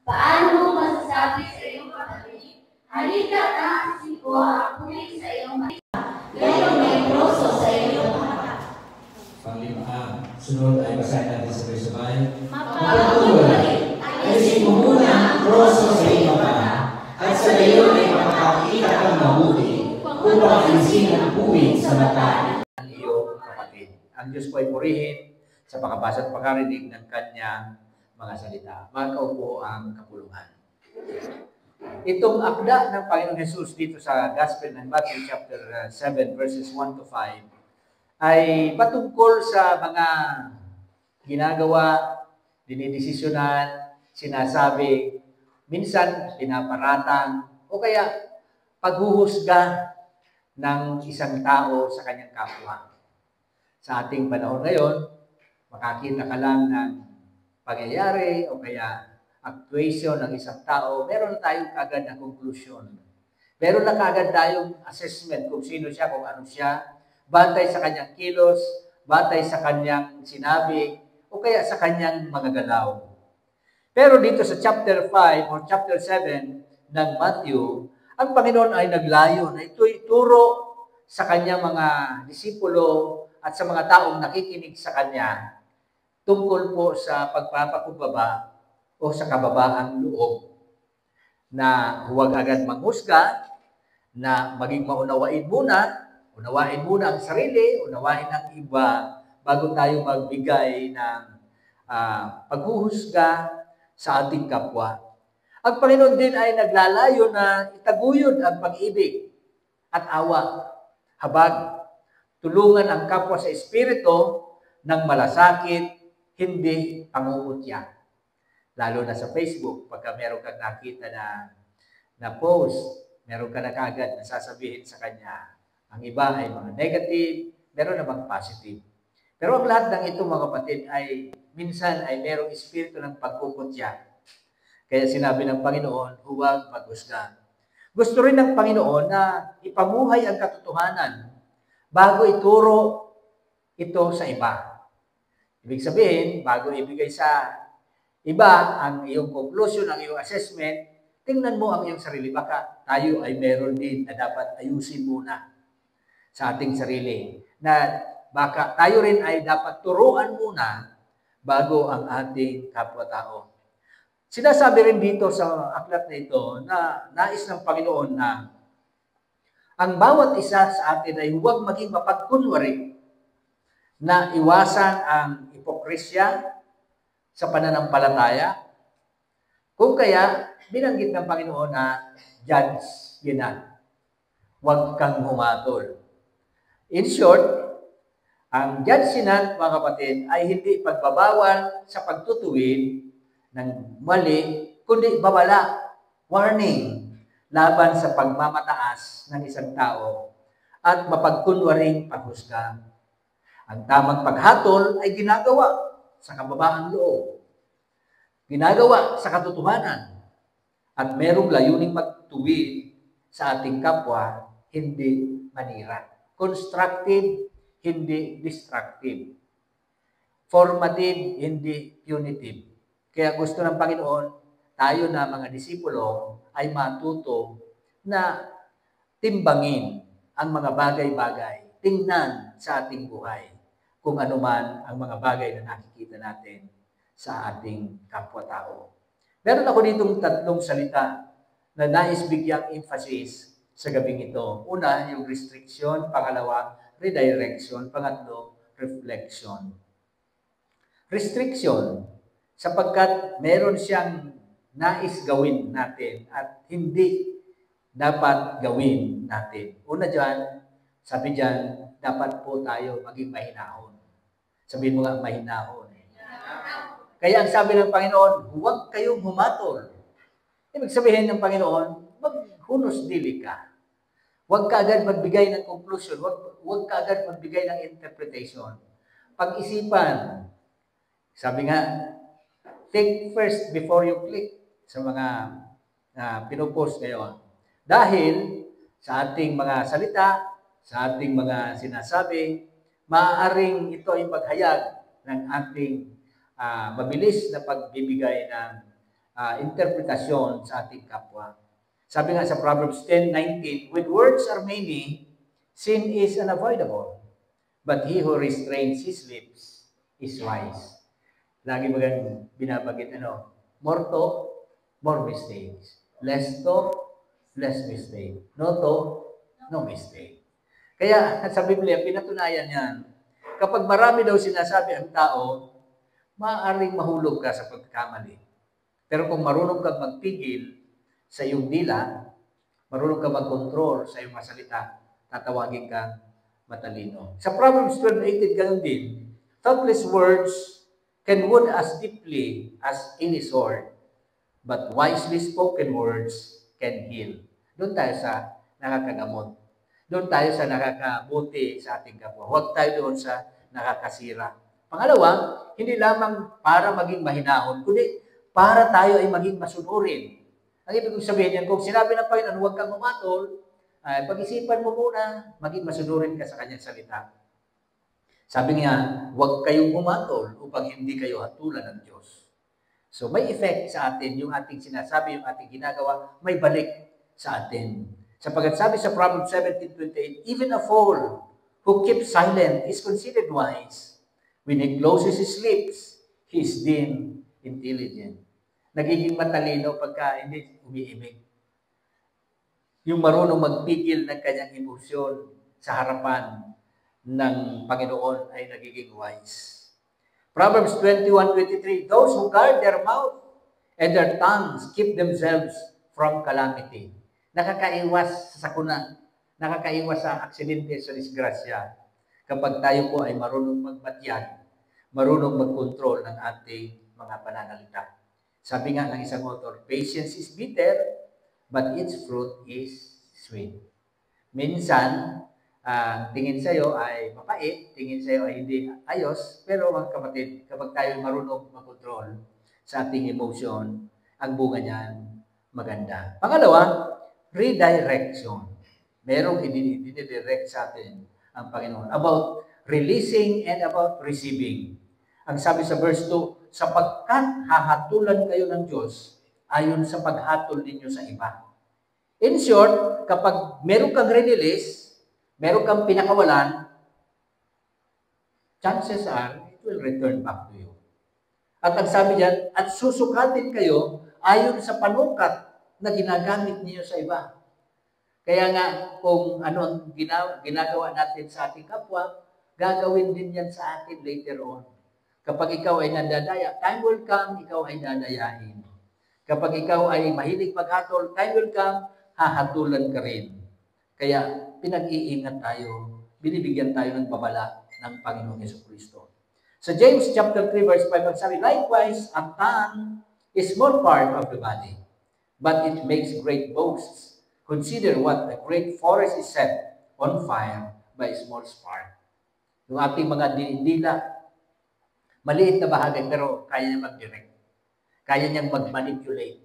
Paano mo masasabi sa iyong kapatid, halika na asin ko ang puwing sa iyong mata, gayon may proso sa iyong mata. Panglima, sunod ay basahin natin sabay-sabay. Mapagkulit, alisin mo muna ang proso sa iyong mata, at sa gayon ay makakita kang mabuti, upang alisin ang puwing sa mata Ang iyong kapatid. Ang Diyos po ay purihin sa pakabasa at pakarinig ng kanyang mga salita. Makaupo ang kapulungan. Itong akda ng Panginoong Jesus dito sa Gospel ng Matthew chapter 7 verses 1 to 5 ay patungkol sa mga ginagawa, dinidesisyonan, sinasabi, minsan pinaparatang, o kaya paghuhusga ng isang tao sa kanyang kapwa. Sa ating panahon ngayon, makakita ka lang ng pangyayari o kaya actuation ng isang tao, meron tayong kagad na conclusion. Meron na kagad tayong assessment kung sino siya, kung ano siya, batay sa kanyang kilos, batay sa kanyang sinabi, o kaya sa kanyang mga galaw. Pero dito sa chapter 5 or chapter 7 ng Matthew, ang Panginoon ay naglayo na ito'y turo sa kanyang mga disipulo at sa mga taong nakikinig sa kanya tungkol po sa pagpapakumbaba o sa kababaang loob na huwag agad manghusga, na maging maunawain muna, unawain muna ang sarili, unawain ang iba bago tayo magbigay ng paghuhusga sa ating kapwa. Ang Panginoon din ay naglalayo na itaguyod ang pag-ibig at awa, habag, tulungan ang kapwa sa espiritu ng malasakit, hindi pangungutya. Lalo na sa Facebook, pagka meron kang nakita na post, meron ka na kagad na sasabihin sa kanya. Ang iba ay mga negative, meron namang positive. Pero ang lahat ng ito, mga kapatid, ay minsan ay merong espiritu ng pagkukutya. Kaya sinabi ng Panginoon, huwag maghusga. Gusto rin ng Panginoon na ipamuhay ang katotohanan bago ituro ito sa iba. Ibig sabihin, bago ibigay sa iba ang iyong conclusion, ang iyong assessment, tingnan mo ang iyong sarili. Baka tayo ay meron din na dapat ayusin muna sa ating sarili. Na baka tayo rin ay dapat turuan muna bago ang ating kapwa-tao. Sinasabi rin dito sa aklat na ito na nais ng Panginoon na ang bawat isa sa atin ay huwag maging mapagkunwari, na iwasan ang hipokrisya sa pananampalataya. Kung kaya, binanggit ng Panginoon na judge ginan. Huwag kang humatol. In short, ang judge ginan, mga kapatid, ay hindi pagbabawal sa pagtutuwid ng mali, kundi babala, warning, laban sa pagmamataas ng isang tao at mapagkunwaring paghusga. Ang tamang paghatol ay ginagawa sa kababaang loob, ginagawa sa katotohanan, at merong layuning magtuwid sa ating kapwa, hindi manira. Constructive, hindi destructive. Formative, hindi punitive. Kaya gusto ng Panginoon, tayo na mga disipulo ay matuto na timbangin ang mga bagay-bagay, tingnan sa ating buhay kung ano man ang mga bagay na nakikita natin sa ating kapwa-tao. Meron ako ditong tatlong salita na nais bigyang emphasis sa gabing ito. Una, yung restriction. Pangalawa, redirection. Pangatlo, reflection. Restriction, sapagkat meron siyang nais gawin natin at hindi dapat gawin natin. Una dyan, sabi dyan, dapat po tayo maging mahinahon. Sabihin mo nga, mahinahon. Kaya ang sabi ng Panginoon, huwag kayong humatol. Ibig sabihin ng Panginoon, maghunos dili ka. Huwag ka agad magbigay ng conclusion. Huwag ka agad magbigay ng interpretation. Pag-isipan. Sabi nga, think first before you click sa mga pinupost ngayon. Dahil sa ating mga salita, sa ating mga sinasabi, maaaring ito ay maghayag ng ating mabilis na pagbibigay ng interpretasyon sa ating kapwa. Sabi nga sa Proverbs 10:19, when words are many, sin is unavoidable. But he who restrains his lips is wise. Lagi magang binabagit, more talk, more mistakes. Less talk, less mistake. No talk, no mistake. Kaya sa Biblia, pinatunayan yan. Kapag marami daw sinasabi ang tao, maaaring mahulog ka sa pagkamali. Pero kung marunong kang magpigil sa iyong dila, marunong kang mag-control sa iyong mga salita, tatawagin kang matalino. Sa Proverbs 12:18, ganun din, thoughtless words can wound us deeply as any sword, but wisely spoken words can heal. Doon tayo sa nakakagamot. Doon tayo sa nakakabuti sa ating kapwa. Huwag tayo doon sa nakakasira. Pangalawa, hindi lamang para maging mahinahon, kundi para tayo ay maging masunurin. Ang ibig sabihin yan, kung sinabi ng Panginoon, huwag kang umatol, pag-isipan mo muna, maging masunurin ka sa kanyang salita. Sabi niya, huwag kayong umatol upang hindi kayo hatulan ng Diyos. So may effect sa atin, yung ating sinasabi, yung ating ginagawa, may balik sa atin. Sapagkat sabi sa Proverbs 17:28, even a fool who keeps silent is considered wise. When he closes his lips, he is deemed intelligent. Nagiging matalino pagka hindi umiimik. Yung marunong magpigil ng kanyang emosyon sa harapan ng Panginoon ay nagiging wise. Proverbs 21:23, those who guard their mouth and their tongues keep themselves from calamity. Nakakaiwas sa sakuna, nakakaiwas sa aksidente, sa disgrasya. Kapag tayo po ay marunong magbatyan, marunong mag-control ng ating mga pananalita. Sabi nga ng isang author, patience is bitter, but its fruit is sweet. Minsan, tingin sa'yo ay mapait, tingin sa'yo ay hindi ayos, pero mga kapatid, kapag tayo marunong mag-control sa ating emotion, ang bunga niyan maganda. Pangalawa, redirection. Merong i-direct sa atin ang Panginoon about releasing and about receiving. Ang sabi sa verse 2, sapagkat hahatulan kayo ng Diyos ayon sa paghatol ninyo sa iba. In short, kapag meron kang release, meron kang pinakawalan, chances are, it will return back to you. At ang sabi diyan, at susukatin kayo ayon sa panukat na ginagamit niyo sa iba. Kaya nga, kung ano ang ginagawa natin sa ating kapwa, gagawin din yan sa atin later on. Kapag ikaw ay nandadaya, time will come, ikaw ay dadayain. Kapag ikaw ay mahilig maghatol, time will come, hahatulan ka rin. Kaya pinag-iingat tayo, binibigyan tayo ng babala ng Panginoong Jesucristo. Sa James chapter 3 verse 5, magsabi, likewise, a tongue is small part of the body, but it makes great boasts. Consider what a great forest is set on fire by a small spark. Yung ating mga dila, maliit na bahagi, pero kaya niya mag-direct. Kaya niyang mag-manipulate.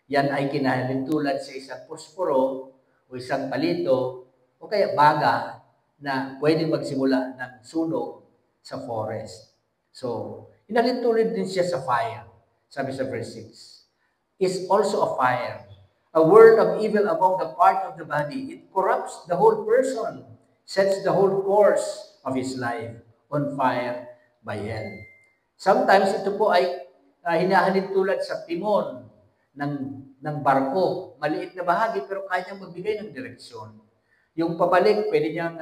Yan ay kinahalintulad sa isang posporo o isang palito o kaya baga na pwedeng magsimula ng sunog sa forest. So, inalintulad din siya sa fire. Sabi sa verse 6, is also a fire. A word of evil among the part of the body. It corrupts the whole person, sets the whole course of his life on fire by hell. Sometimes ito po ay hinahalin tulad sa timon ng barko. Maliit na bahagi pero kaya niyang magbigay ng direksyon. Yung pabalik, pwede niyang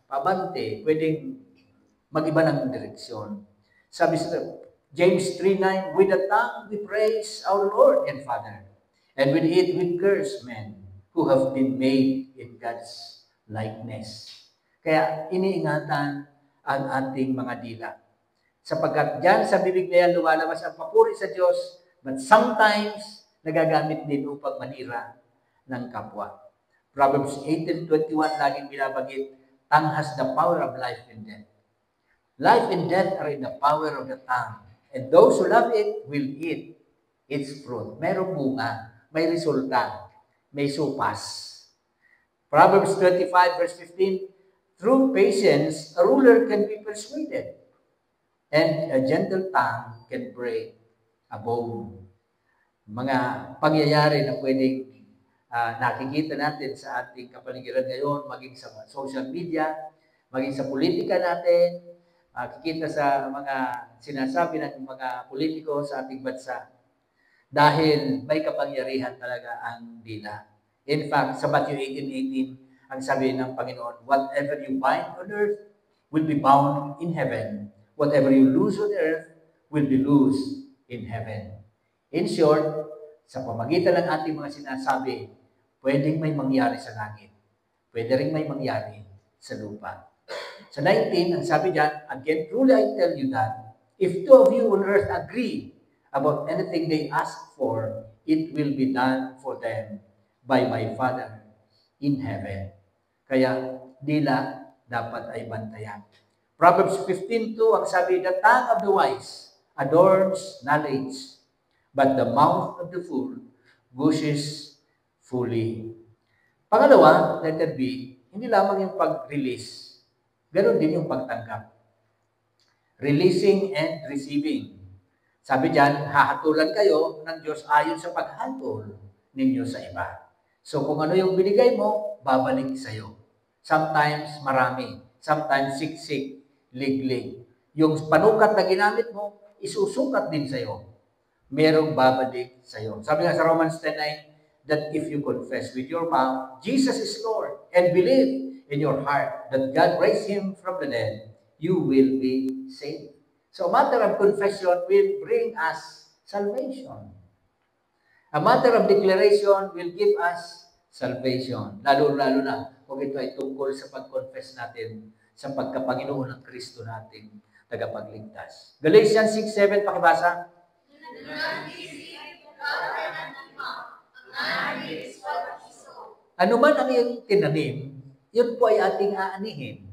pabante, pwedeng mag-iba ng direksyon. Sabi sa James 3:9, with the tongue we praise our Lord and Father, and with it we curse men who have been made in God's likeness. Kaya iniingatan ang ating mga dila. Sapagkat dyan sa bibig na yan lumalabas ang papuri sa Diyos, but sometimes nagagamit din upang manira ng kapwa. Proverbs 18:21 laging binabagit, tongue has the power of life and death. Life and death are in the power of the tongue, and those who love it will eat its fruit. Merong bunga, may resulta, may supas. Proverbs 25 verse 15, through patience, a ruler can be persuaded, and a gentle tongue can break a bone. mga pangyayari na pwedeng nakikita natin sa ating kapaligiran ngayon, maging sa social media, maging sa politika natin, makikita sa mga sinasabi ng mga politiko sa ating bansa. Dahil may kapangyarihan talaga ang dila. In fact, sa Matthew 18:18, ang sabi ng Panginoon, whatever you bind on earth will be bound in heaven. Whatever you loose on earth will be loose in heaven. In short, sa pamagitan ng ating mga sinasabi, pwedeng may mangyari sa langit. Pwede rin may mangyari sa lupa. Sa 19, ang sabi diyan, again, truly I tell you that, if two of you on earth agree about anything they ask for, it will be done for them by my Father in heaven. Kaya, dila dapat ay bantayan. Proverbs 15:2, ang sabi, the tongue of the wise adorns knowledge, but the mouth of the fool gushes fully. Pangalawa, letter B, hindi lamang yung pag-release, ganoon din yung pagtanggap. Releasing and receiving. Sabi diyan, hahatulan kayo ng Diyos ayon sa paghatol ninyo sa iba. So kung ano yung binigay mo, babalik sa iyo. Sometimes marami, sometimes siksik, liglig. Yung panukat na ginamit mo, isusukat din sa iyo. Merong babalik sa iyo. Sabi nga sa Romans 10:9, that if you confess with your mouth, Jesus is Lord, and believe in your heart that God raised Him from the dead, you will be saved. So a matter of confession will bring us salvation. A matter of declaration will give us salvation. Lalo-lalo na kung ito ay tungkol sa pag-confess natin sa pagkapanginoon ng Kristo nating tagapagligtas. Galatians 6:7, pakibasa. Ano man ang iyong tinanim, yun po ay ating aanihin.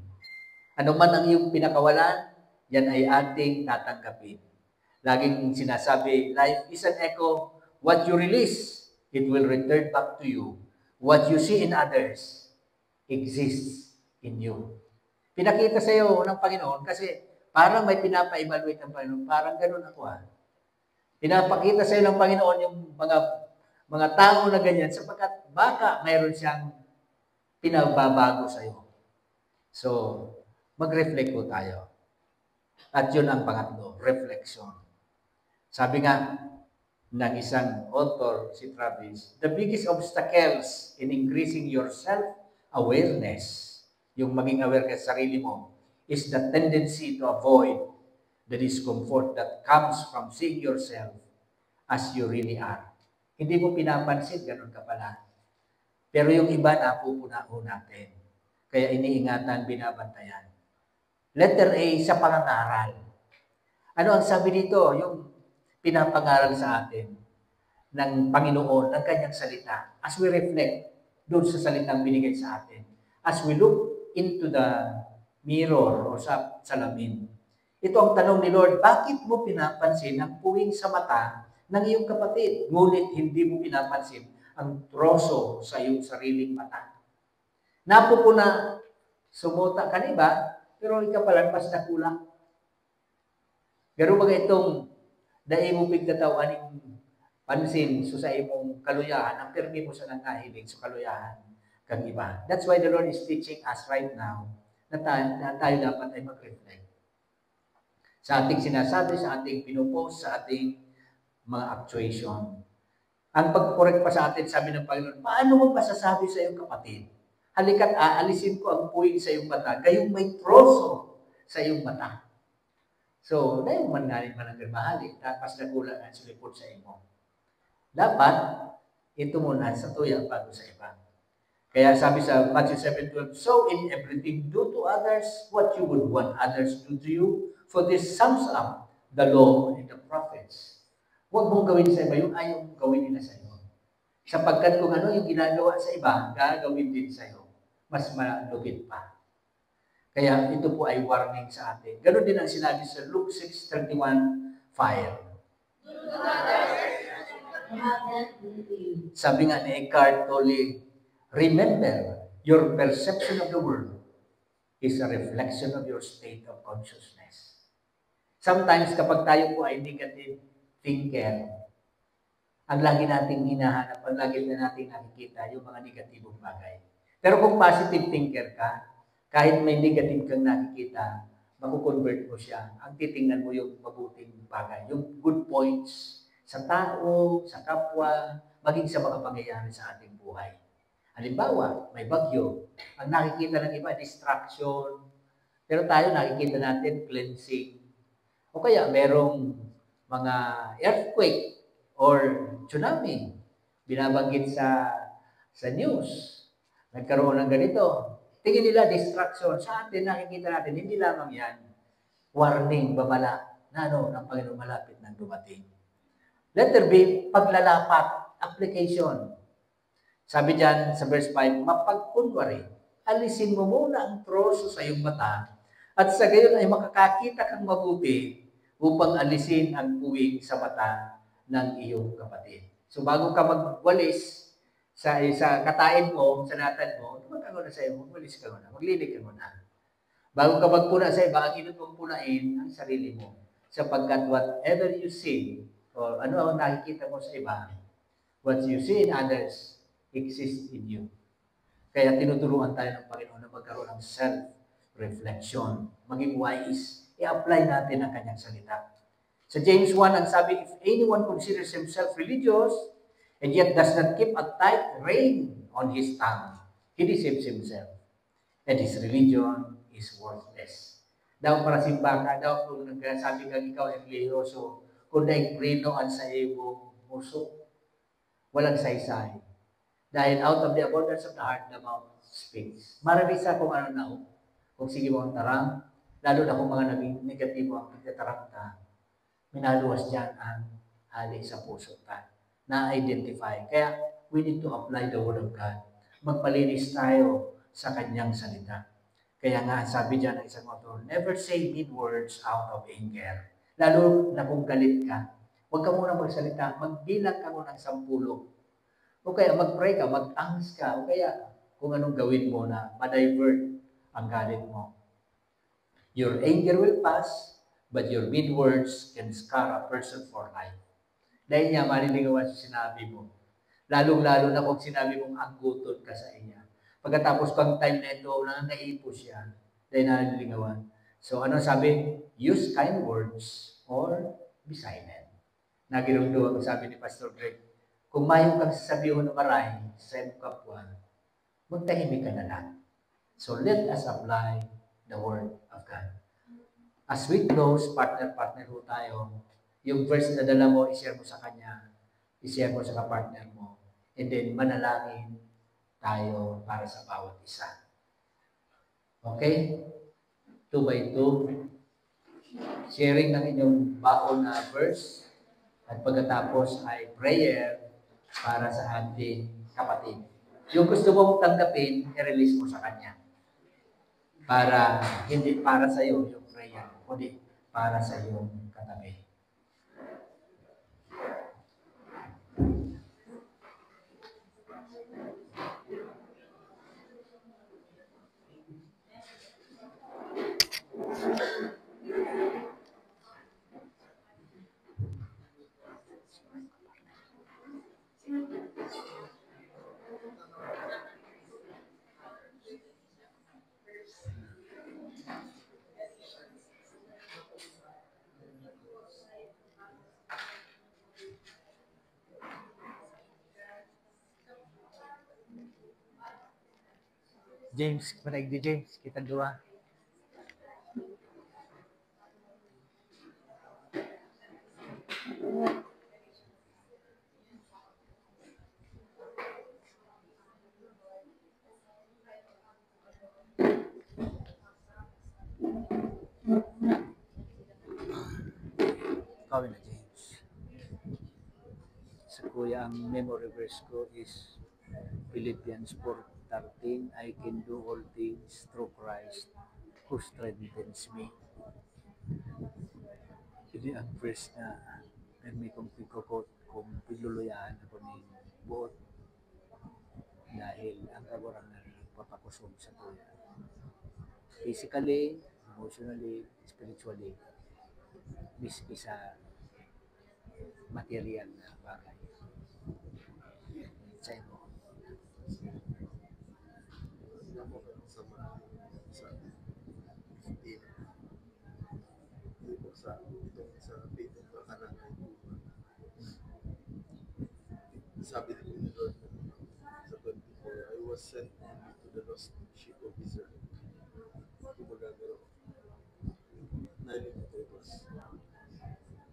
Ano man ang iyong pinakawalan, yan ay ating tatanggapin. Laging sinasabi, life is an echo. What you release, it will return back to you. What you see in others exists in you. Pinakita sa iyo ng Panginoon kasi parang may pinapa-evaluate ng Panginoon. Parang ganun ako Pinapakita sa iyo ng Panginoon yung mga tao na ganyan sapagkat baka mayroon siyang pinababago sa iyo. So, mag-reflect po tayo. At yun ang pangatlo, reflection. Sabi nga ng isang author, si Travis, the biggest obstacles in increasing your self-awareness, yung maging aware ka sa sarili mo, is the tendency to avoid the discomfort that comes from seeing yourself as you really are. Hindi mo pinapansin, ganun ka pala. Pero yung iba napupuna-o natin. Kaya iniingatan, binabantayan. Letter A, sa pangangaral. Ano ang sabi dito? Yung pinapangaral sa atin ng Panginoon, ng kanyang salita. As we reflect doon sa salitang binigay sa atin. As we look into the mirror o sa salamin. Ito ang tanong ni Lord, bakit mo pinapansin ang puwing sa mata ng iyong kapatid, ngunit hindi mo pinapansin ang troso sa iyong sariling mata? Napupuna, sumuta ka ba? Pero ikaw pala, pas na kulang. Garo ba itong daimong bigdataw aning pansin so sa imong kaluyahan, ang permi mo sa nangahiling sa kaluyahan kang iba. That's why the Lord is teaching us right now na tayo dapat ay mag-reflect. Sa ating sinasabi, sa ating pinupost, sa ating mga actuation. Ang pag-correct pa sa atin, sabi ng Panginoon, paano mo masasabi sa iyong kapatid? Halika't aalisin ko ang puwing sa iyong mata, gayong may troso sa iyong mata. So, dahil man nga rin mananggal mahalik, tapos nagulang ang sulipot sa imo. Dapat, ito muna sa tuya bago sa iba. Kaya sabi sa Matthew 7:12, so in everything do to others what you would want others to do to you, for this sums up the law and the prophets. Huwag mong gawin sa iba yung ayaw mong gawin nila sa iyo. Sapagkat kung ano yung ginagawa sa iba, gagawin din sa iyo. Mas malugit pa. Kaya ito po ay warning sa atin. Ganon din ang sinabi sa Luke 6:31, fire. Sabi nga ni Eckhart Tolle, remember, your perception of the world is a reflection of your state of consciousness. Sometimes kapag tayo po ay negative thinker, ang lagi nating hinahanap, ang lagi na nating nakikita, yung mga negatibong bagay. Pero kung positive thinker ka, kahit may negative kang nakikita, makukonvert mo siya. Ang titingnan mo yung mabuting bagay, yung good points sa tao, sa kapwa, maging sa mga pangyayari sa ating buhay. Halimbawa, may bagyo. Ang nakikita ng iba, distraction. Pero tayo nakikita natin cleansing. O kaya merong mga earthquake or tsunami. Binabanggit sa news. Nagkaroon ng ganito. Tingin nila distraction. Sa atin, nakikita natin, hindi lamang yan. Warning, babala, na ng Panginoon malapit na dumating. Letter B, paglalapat, application. Sabi diyan sa verse 5, mapagkunwari, alisin mo muna ang troso sa iyong mata at sa gayon ay makakakita kang mabuti upang alisin ang puwing sa mata ng iyong kapatid. So bago ka magwalis sa katain mo, sa natan mo, tumata ko na sa iyo, magwalis ka muna, maglilig ka muna. Bago ka magpuna sa iba, ang inot mong punain ang sarili mo. Sapagkat whatever you see, o ano ang nakikita mo sa iba, what you see in others exists in you. Kaya tinuturuan tayo ng Panginoon na magkaroon ng self-reflection, maging wise, i-apply natin ang kanyang salita. Sa James 1, ang sabi, if anyone considers himself religious and yet does not keep a tight rein on his tongue, he deceives himself, and his religion is worthless. Daw para simba ka, daw kung nagsabi kang ikaw ay religyoso, kung naigprino ang sa iyong muso, walang saysay. Dahil out of the abundance of the heart, the mouth speaks. Marami sa kung ano na, kung sige mo ang tarang, lalo na kung mga negatibo ang pagkatarang ka, minaluwas dyan ang hali sa puso ka, na-identify. Kaya, we need to apply the Word of God. Magpalinis tayo sa kanyang salita. Kaya nga, sabi dyan ng isang author, never say mean words out of anger. Lalo na kung galit ka, huwag ka muna magsalita, magbilang ka muna ng 10. O kaya mag-pray ka, mag-thanks ka, o kaya kung anong gawin mo na ma-divert ang galit mo. Your anger will pass, but your mean words can scar a person for life. Dahil niya, maliligawan sa sinabi mo. Lalong-lalo na kung sinabi mong anggutot ka sa iya. Pagkatapos pang time na ito, naipo siya. Dahil naliligawan. So, ano sabi? Use kind words or be silent. Nagirugdo ang sabi ni Pastor Greg, kung mayroon kang sasabihin na maray sa iyong kapwa, magtahimik ka na lang. So, let us apply the Word of God. As we close, partner ho tayo, yung verse na dala mo, i-share mo sa kanya, i-share mo sa kapartner mo, and then manalangin tayo para sa bawat isa. Okay? 2 by 2. Sharing ng inyong baon na verse, at pagkatapos ay prayer para sa ating kapatid. Yung gusto mong tanggapin, i-release mo sa kanya. Para, hindi para sa iyo yung prayer, kundi para sa iyong katabi. James, manaig di James, kita dua. Kawin na James. Sa kuya, ang memory verse ko is Philippians 4:13, I can do all things through Christ who strengthens me. Hindi ang verse na may kong pagkukot kung piluluyaan ako ni buot dahil ang kawarang na papakusog sa kuya. Physically, emotionally, spiritually, miski sa material na bagay. sabi din ni Lord sa 24, I was sent only to the lost sheep of Israel. Kumbaga, pero nailimitados.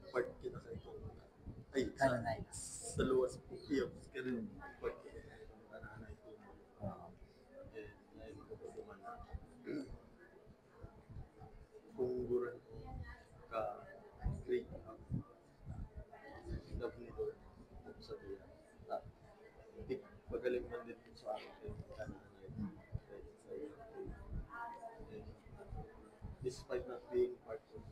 Part kita sa ito. Ay, Canaanites. sa luwas po. Iyo, ganun. Part kita sa ito. Kananay po. And ngayon ko po na kung guran ko ka-great love ni Lord sa diya. Hindi pagaling man din po sa akin kay kananay. Kahit sa iyo. And despite not being part of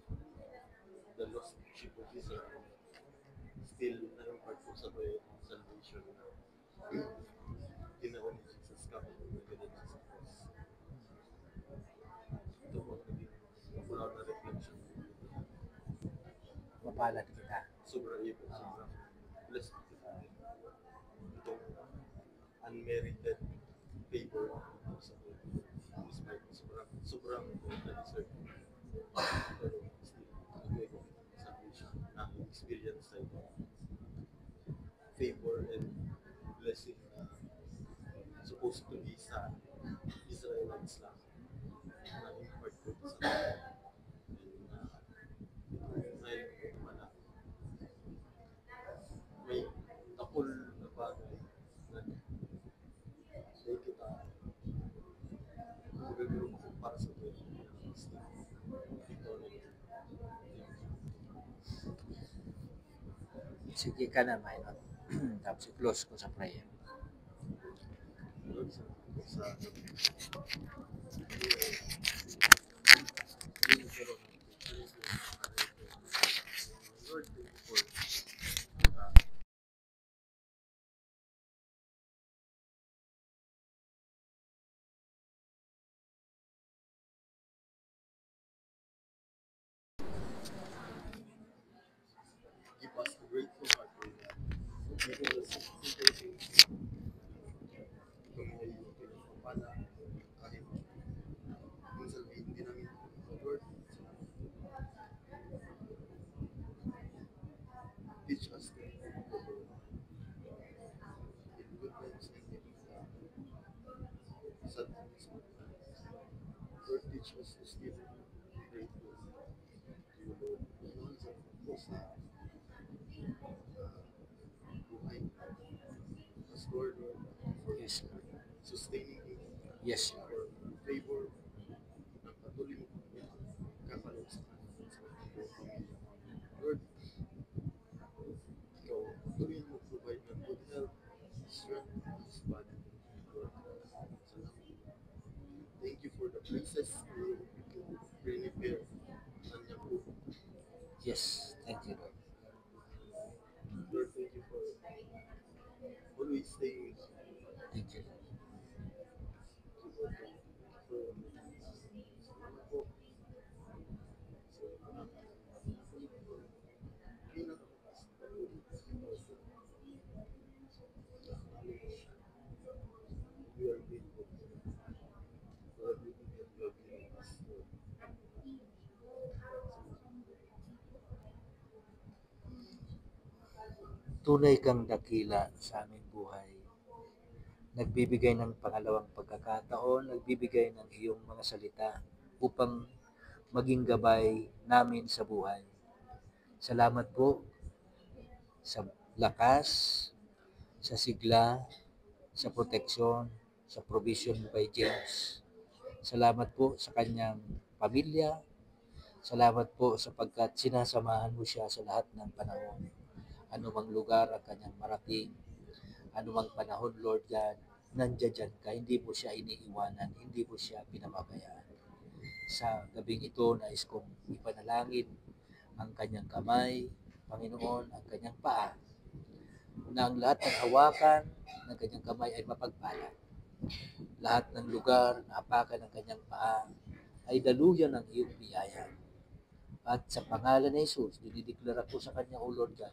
the lost sheep of Israel, still naging part po sa salvation na ginawa ni Jesus kapag nagalit siya sa cross. Ito po naging proud na reflection. Mapalad kita. Sobrang ibig, sobrang blessed kita. Itong unmerited favor sa Lord. Despite sobrang na-deserve. Pero still, nagay ko salvation na experience sa ito. Favor and blessing na supposed to be sa Israelites lang na impart ko sa akin. And ngayon ko naman na may takol na bagay na hindi kita magagawin ko para sa ito. Sige ka na, Maynard. Tapos i-close ko sa prayer. Lord, sa Lord, thank you for give us a grateful heart for that. Give us simple things. Kung may pinapapala, kahit minsan may hindi namin Lord, teach us to in good times and in sad times. Lord, teach us to still be grateful to you, Lord. Noon sa focus na buhay. As Lord, for Yes, Lord. sustaining me, Yes, Lord. for favor ng patuloy mo kapalog sa pamilya. Lord, ikaw, patuloy mo provide ng good health, strength, and his body. Lord, salamat. Thank you for the places you prepare kanya po. Yes, thank you, Lord. Lord, thank you for always staying with us. Thank you, Lord. Lord, thank you for salamat po. So, pinakabukas na po. We are grateful for everything that you have given us, Lord. Tunay kang dakila sa aming buhay. Nagbibigay ng pangalawang pagkakataon, nagbibigay ng iyong mga salita upang maging gabay namin sa buhay. Salamat po sa lakas, sa sigla, sa proteksyon, sa provision mo kay James. Salamat po sa kanyang pamilya. Salamat po sapagkat sinasamahan mo siya sa lahat ng panahon. Anumang lugar ang kanyang marating, anumang panahon, Lord God, nandiyan ka, hindi mo siya iniiwanan, hindi mo siya pinababayaan. Sa gabing ito, nais kong ipanalangin ang kanyang kamay, Panginoon, ang kanyang paa, na ang lahat ng hawakan ng kanyang kamay ay mapagpala. Lahat ng lugar na apakan ng kanyang paa ay daluyan ng iyong biyaya. At sa pangalan ni Jesus, dinideklara ko sa kanya, O Lord God,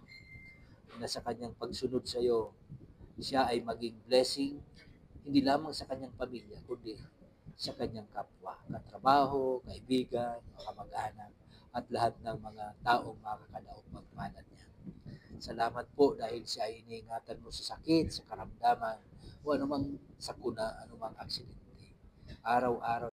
na sa kanyang pagsunod sa iyo, siya ay maging blessing, hindi lamang sa kanyang pamilya, kundi sa kanyang kapwa, katrabaho, kaibigan, kamag-anak, at lahat ng mga taong makakadaog pagpalad niya. Salamat po dahil siya ay iniingatan mo sa sakit, sa karamdaman, o anumang sakuna, anumang aksidente. Araw-araw